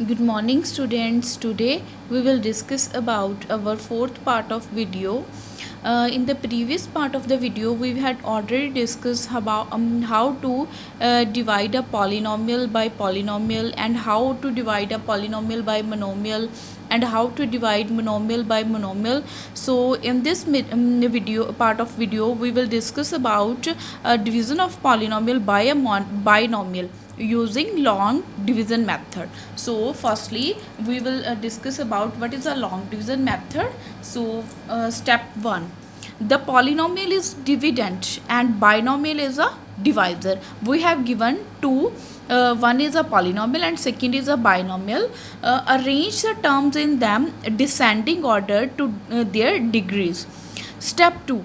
Good morning students. Today we will discuss about our fourth part of video. In the previous part of the video we had already discussed about how to divide a polynomial by polynomial and how to divide a polynomial by monomial and how to divide monomial by monomial. So in this video part of video we will discuss about division of polynomial by a binomial using long division method. So firstly we will discuss about what is a long division method. So step 1, the polynomial is dividend and binomial is a divisor. We have given two, one is a polynomial and second is a binomial. Arrange the terms in them descending order to their degrees. Step 2,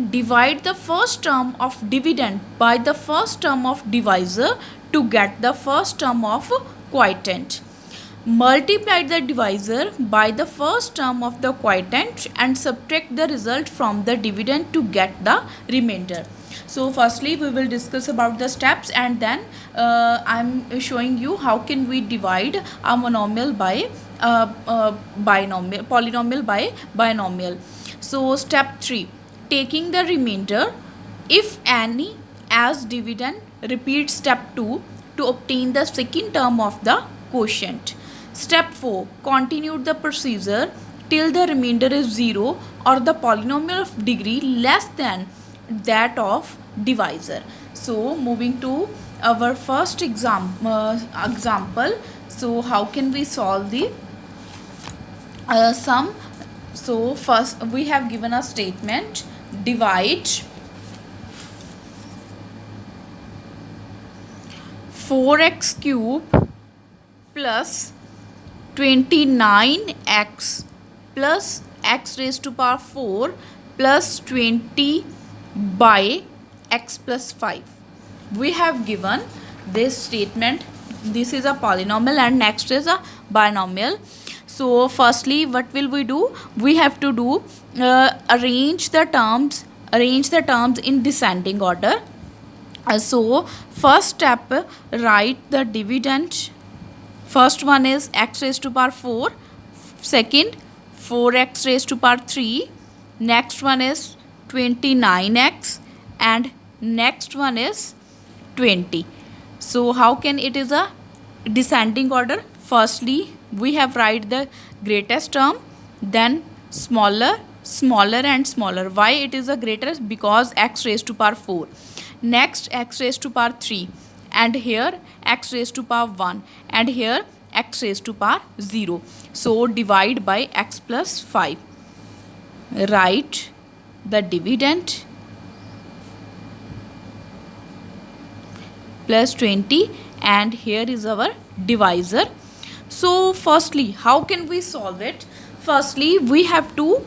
divide the first term of dividend by the first term of divisor to get the first term of quotient. Multiply the divisor by the first term of the quotient and subtract the result from the dividend to get the remainder. So firstly we will discuss about the steps and then I'm showing you how can we divide a monomial by binomial, polynomial by binomial. So step 3, taking the remainder if any as dividend, repeat step 2 to obtain the second term of the quotient. Step 4, continue the procedure till the remainder is 0 or the polynomial of degree less than that of divisor. So moving to our first example. So how can we solve the sum? So first we have given a statement, divide 4x cube plus 29x plus x raised to power 4 plus 20 by x plus 5. We have given this statement. This is a polynomial and next is a binomial. So firstly what will we do? We have to do arrange the terms in descending order. So first step, write the dividend. First one is x raised to power 4, second 4x raised to power 3, next one is 29x and next one is 20. So how can it is a descending order? Firstly we have write the greatest term, then smaller and smaller. Why it is a greatest? Because x raised to power 4. Next x raised to power 3 and here x raised to power 1 and here x raised to power 0. So divide by x plus 5. Write the dividend plus 20 and here is our divisor. So firstly how can we solve it? Firstly we have to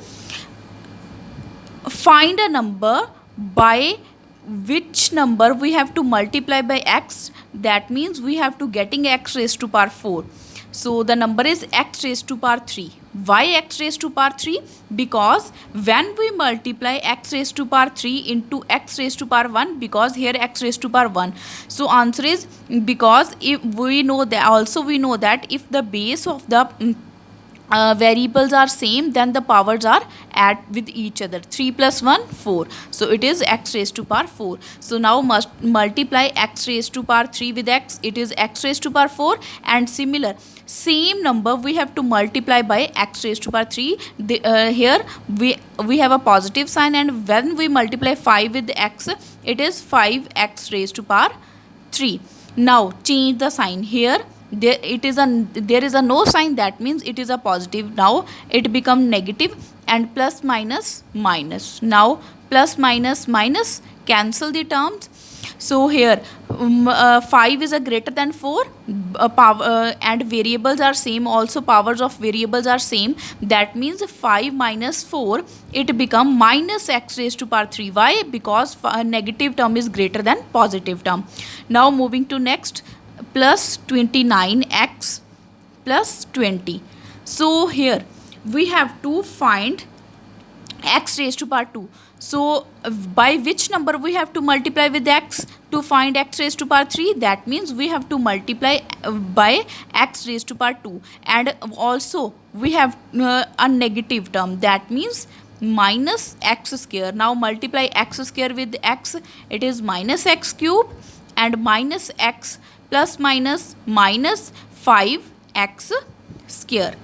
find a number by which number we have to multiply by x. That means we have to getting x raised to power 4. So the number is x raised to power 3. Why x raised to power 3? Because when we multiply x raised to power 3 into x raised to power 1, because here x raised to power 1. So answer is because if we know that, also we know that if the base of the variables are same, then the powers are add with each other. 3 plus 1 4, so it is x raised to power 4. So now must multiply x raised to power 3 with x, it is x raised to power 4. And similar same number we have to multiply by x raised to power 3. Here we have a positive sign, and when we multiply 5 with x, it is 5x raised to power 3. Now change the sign. Here there is a no sign, that means it is a positive. Now it become negative and plus minus minus. Now plus minus minus cancel the terms. So here 5 is a greater than 4, and variables are same, also powers of variables are same. That means 5 minus 4, it become minus x raised to power 3. Why? Because negative term is greater than positive term. Now moving to next, plus 29x plus 20. So here we have to find x raised to power 2. So by which number we have to multiply with x? to find x raised to power 3, that means we have to multiply by x raised to power 2, and also we have a negative term, that means minus x square. Now multiply x square with x, it is minus x cube, and minus x plus minus minus 5x square.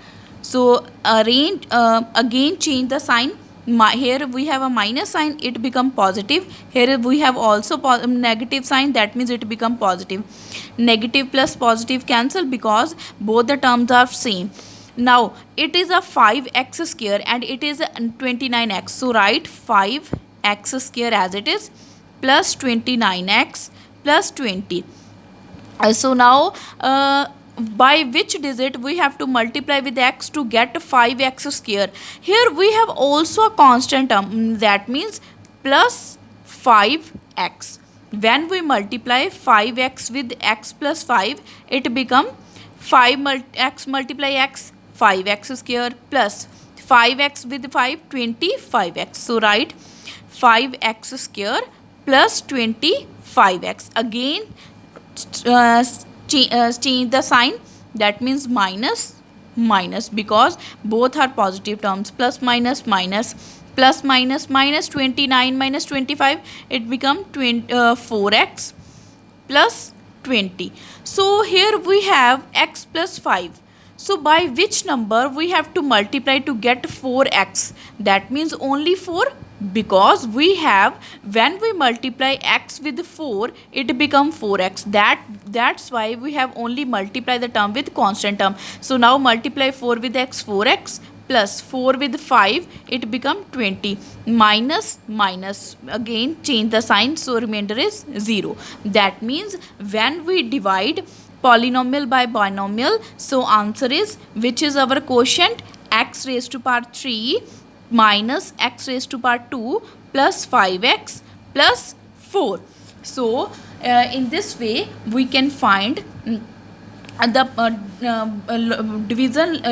So again change the sign. Here we have a minus sign, it become positive. Here we have also negative sign, that means it become positive. Negative plus positive cancel because both the terms are same. Now it is a 5x square and it is a 29x. So write 5x square as it is plus 29x plus 20. So now by which digit we have to multiply with x to get 5x square. Here we have also a constant term, that means plus 5x. When we multiply 5x with x plus 5, it become 5x multiply x, 5x square, plus 5x with 5, 25x. So write 5x square plus 25x. Again change the sign, that means minus minus because both are positive terms. Plus minus minus, plus minus minus 29 minus 25, it become 4x plus 20. So here we have x plus 5. So by which number we have to multiply to get 4x? That means only 4, because we have, when we multiply x with 4, it become 4x. That's why we have only multiply the term with constant term. So now multiply 4 with x, 4x, plus 4 with 5, it become 20, minus minus, again change the sign, so remainder is 0. That means when we divide polynomial by binomial, so answer is, which is our quotient, x raised to power 3 minus x raised to power 2 plus 5x plus 4. So in this way we can find the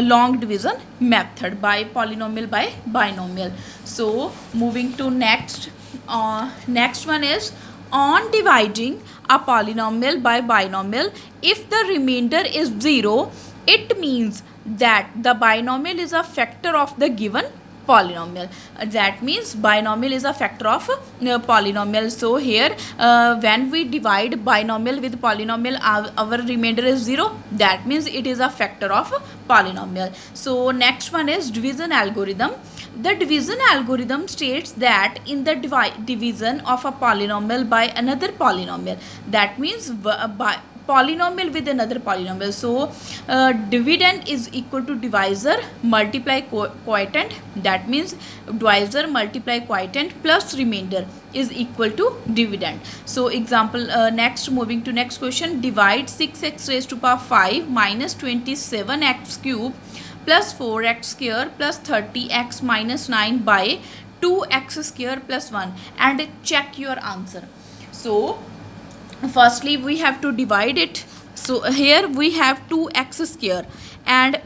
long division method by polynomial by binomial. So moving to next one is, on dividing a polynomial by binomial, if the remainder is 0, it means that the binomial is a factor of the given polynomial. That means binomial is a factor of polynomial. So here when we divide binomial with polynomial, our remainder is 0. That means it is a factor of polynomial. So next one is division algorithm. The division algorithm states that in the division of a polynomial by another polynomial, that means by polynomial with another polynomial. So dividend is equal to divisor multiply quotient, that means divisor multiply quotient plus remainder is equal to dividend. So example, next, moving to next question, divide 6x raised to power 5 minus 27x cube plus 4x square plus 30x minus 9 by 2x square plus 1, and check your answer. So firstly we have to divide it. So here we have 2x square and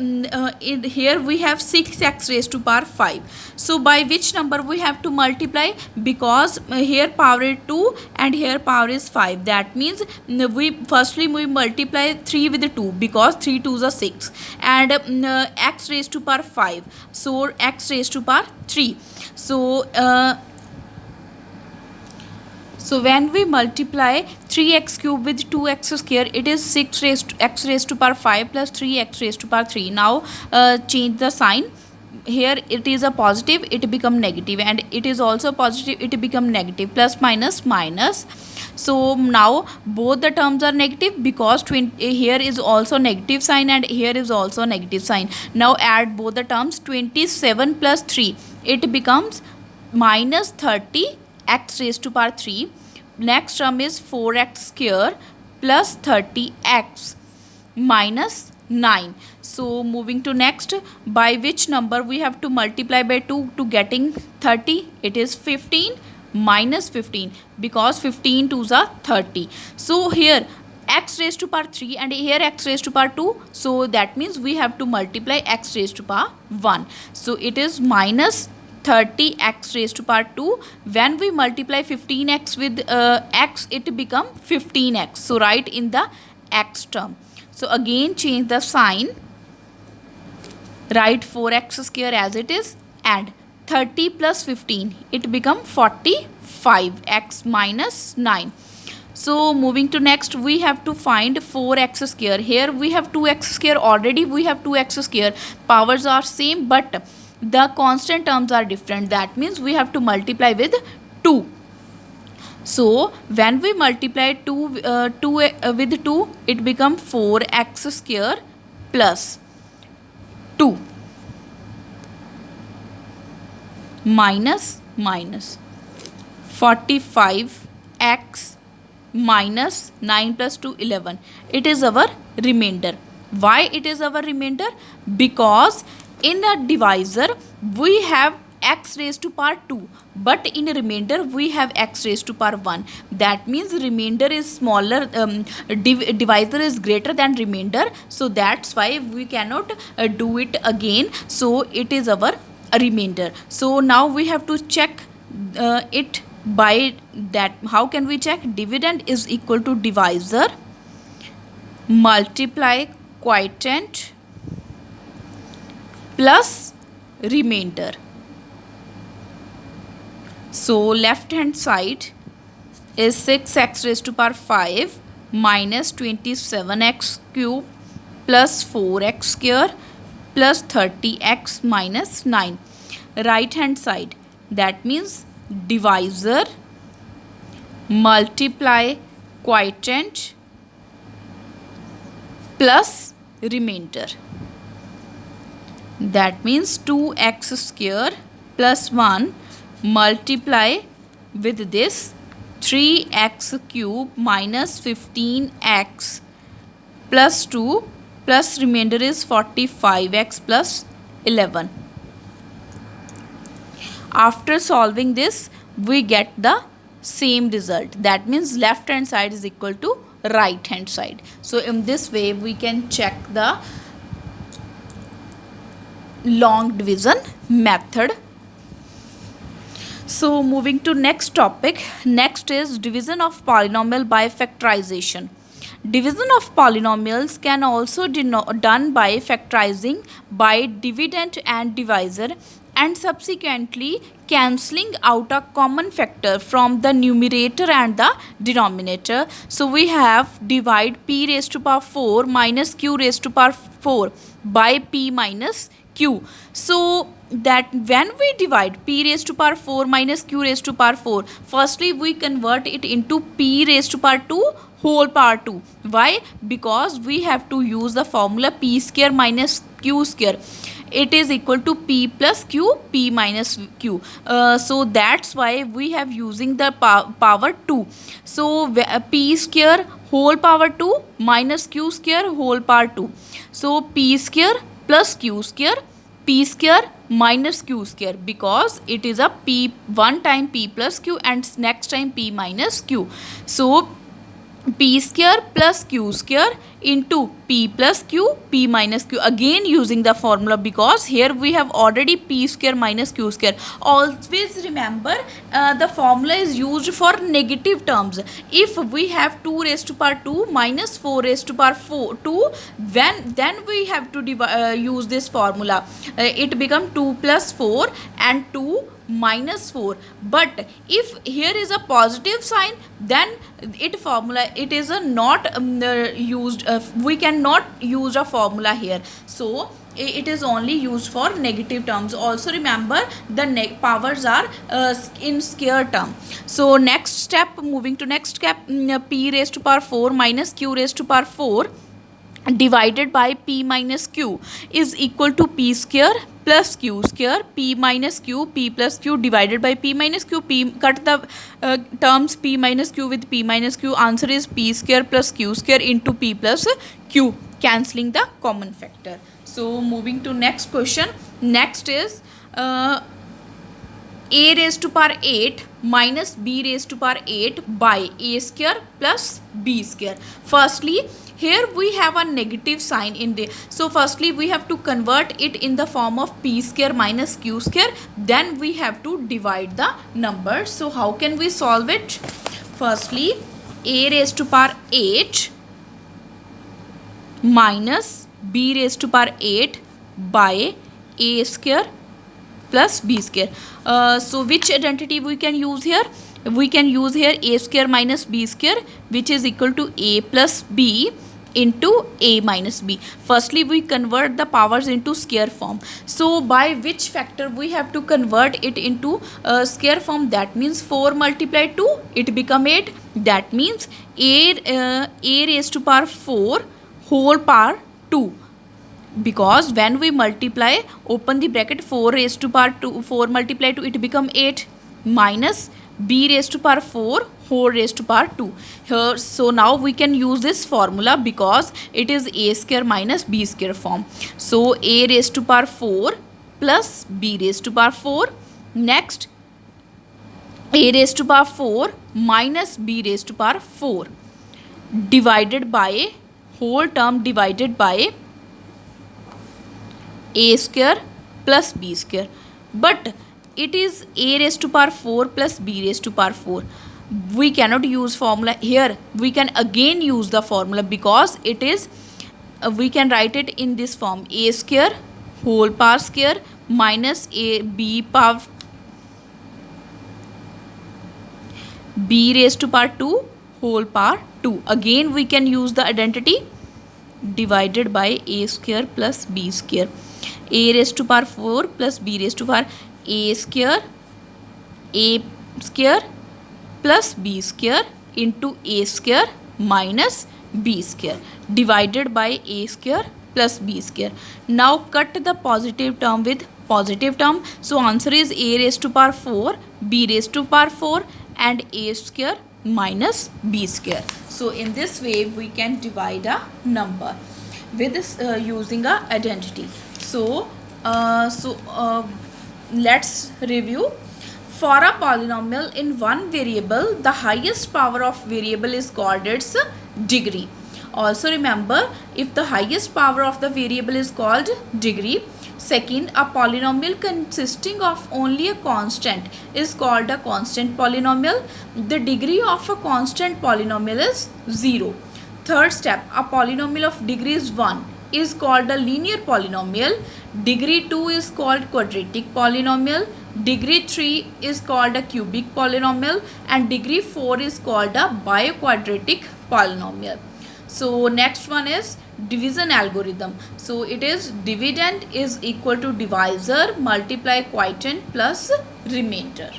here we have 6x raised to power 5. So by which number we have to multiply? Because here power is 2 and here power is 5. That means we multiply 3 with 2 because 3 2s are 6, and x raised to power 5. So x raised to power 3. So when we multiply 3x cube with 2x square, it is 6x raised to power 5 plus 3x raised to power 3. Now change the sign. Here it is a positive, it become negative, and it is also positive, it become negative. Plus minus minus. So now both the terms are negative because here is also negative sign and here is also negative sign. Now add both the terms. 27 plus 3, it becomes minus 30 x raised to power 3. Next term is 4x square plus 30x minus 9. So moving to next, by which number we have to multiply by 2 to getting 30? It is 15 minus 15 because 15 2s are 30. So here x raised to power 3 and here x raised to power 2. So that means we have to multiply x raised to power 1. So it is minus 30x raised to power 2. When we multiply 15x with x, it become 15x. So write in the x term. So again change the sign, write 4x square as it is, and 30 plus 15, it become 45x minus 9. So moving to next, we have to find 4x square. Here we have 2x square, already we have 2x square. Powers are same but the constant terms are different. That means we have to multiply with 2. So when we multiply 2 with 2, it become 4x square plus 2 minus 45x minus 9 plus 2 11. It is our remainder. Why it is our remainder? Because in a divisor we have x raised to power 2, but in a remainder we have x raised to power 1. That means remainder is smaller, divisor is greater than remainder, so that's why we cannot do it again. So it is our remainder. So now we have to check it by that. How can we check? Dividend is equal to divisor multiply quotient plus remainder. So left hand side is 6x raised to power 5 minus 27x cube plus 4x square plus 30x minus 9. Right hand side, that means divisor multiply quotient plus remainder. That means 2x square plus 1 multiply with this 3x cube minus 15x plus 2 plus remainder is 45x plus 11. After solving this, we get the same result. That means left hand side is equal to right hand side. So in this way we can check the long division method. So moving to next topic. Next is division of polynomial by factorization. Division of polynomials can also done by factorizing by dividend and divisor and subsequently cancelling out a common factor from the numerator and the denominator. So we have divide p raised to power 4 minus q raised to power 4 by p minus q. So that when we divide p raised to power 4 minus q raised to power 4, firstly we convert it into p raised to power 2 whole power 2. Why? Because we have to use the formula p square minus q square. It is equal to p plus q, p minus q. So that's why we have using the power 2. So p square whole power 2 minus q square whole power 2. So p square plus q square, p square minus q square, because it is a p one time p plus q and next time p minus q. So p square plus q square into p plus q, p minus q, again using the formula, because here we have already p square minus q square. Always remember the formula is used for negative terms. If we have 2 raised to power 2 minus 4 raised to power 2, then we have to use this formula. It become 2 plus 4 and 2 minus 4. But if here is a positive sign, then it is a not used. We cannot use a formula here. So it is only used for negative terms. Also remember the powers are in square term. So next step, moving to next step, p raised to power 4 minus q raised to power 4 divided by p minus q is equal to p square plus q square, p minus q, p plus q divided by p minus q. P cut the terms p minus q with p minus q. Answer is p square plus q square into p plus q, cancelling the common factor. So moving to next question. Next is a raised to power 8 minus b raised to power 8 by a square plus b square. Firstly, here we have a negative sign in there. So firstly we have to convert it in the form of p square minus q square, then we have to divide the number. So how can we solve it? Firstly, a raised to power 8 minus b raised to power 8 by a square plus b square. So which identity we can use here? We can use here a square minus b square, which is equal to a plus b into a minus b. Firstly we convert the powers into square form. So by which factor we have to convert it into square form? That means 4 multiplied 2, it become 8. That means a raised to power 4 whole power 2, because when we multiply, open the bracket, 4 raised to power 2, 4 multiplied 2, it become 8, minus b raised to power 4 whole raised to power 2 here. So now we can use this formula because it is a square minus b square form. So a raised to power 4 plus b raised to power 4. Next, a raised to power 4 minus b raised to power 4 divided by, whole term divided by a square plus b square. But it is a raised to power 4 plus b raised to power 4. We cannot use formula here. We can again use the formula because it is, we can write it in this form, a square whole power square minus a b power b raised to power 2 whole power 2. Again we can use the identity divided by a square plus b square. A raised to power 4 plus b raised to power a square plus b square into a square minus b square divided by a square plus b square. Now cut the positive term with positive term. So answer is a raised to power 4, b raised to power 4 and a square minus b square. So in this way we can divide a number with this using a identity. So let's review. For a polynomial in one variable, the highest power of variable is called its degree. Also remember, if the highest power of the variable is called degree. Second, a polynomial consisting of only a constant is called a constant polynomial. The degree of a constant polynomial is 0. Third step, a polynomial of degree is 1 is called a linear polynomial. Degree 2 is called quadratic polynomial. Degree 3 is called a cubic polynomial and degree 4 is called a biquadratic polynomial. So next one is division algorithm. So it is dividend is equal to divisor multiply quotient plus remainder.